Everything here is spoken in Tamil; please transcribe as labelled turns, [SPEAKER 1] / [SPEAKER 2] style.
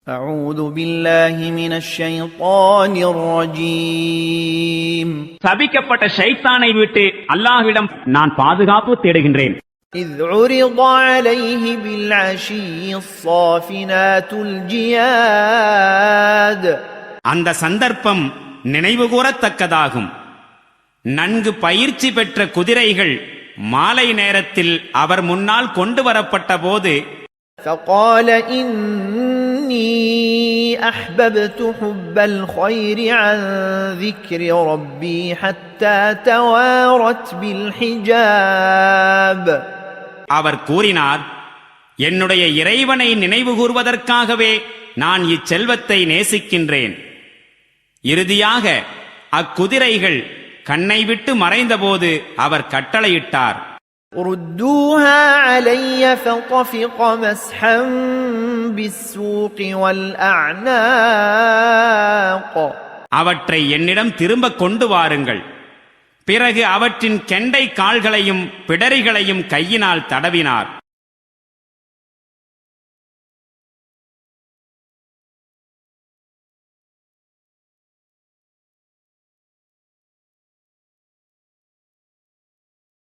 [SPEAKER 1] أعوذ بالله من الشيطان الرجيم
[SPEAKER 2] சபிக்கப்பட்ட ஷைத்தானை விட்டு அல்லாஹ்விடம் நான் பாதுகாப்பு தேடுகின்றேன்.
[SPEAKER 1] إذ عرض عليه بالعشي الصافنات الجياد
[SPEAKER 3] அந்த சந்தர்ப்பம் நினைவுகூரத்தக்கதாகும். நன்கு பயிற்சி பெற்ற குதிரைகள் மாலை நேரத்தில் அவர் முன்னால் கொண்டு வரப்பட்ட போது
[SPEAKER 1] فقال إني أحببت حب الخير عن ذكر ربي حتى توارت بالحجاب
[SPEAKER 3] அவர் கூறினார், என்னுடைய இறைவனை நினைவுகூர்வதற்காகவே நான் இச்செல்வத்தை நேசிக்கின்றேன். இறுதியாக அக்குதிரைகள் கண்ணை விட்டு மறைந்தபோது அவர் கட்டளையிட்டார்,
[SPEAKER 1] ردوها علي فطفق مسحا بالسوق والأعناق
[SPEAKER 3] அவற்றை என்னிடம் திரும்ப கொண்டு வாருங்கள். பிறகு அவற்றின் கெண்டை கால்களையும் பிடரிகளையும் கையினால் தடவினார்.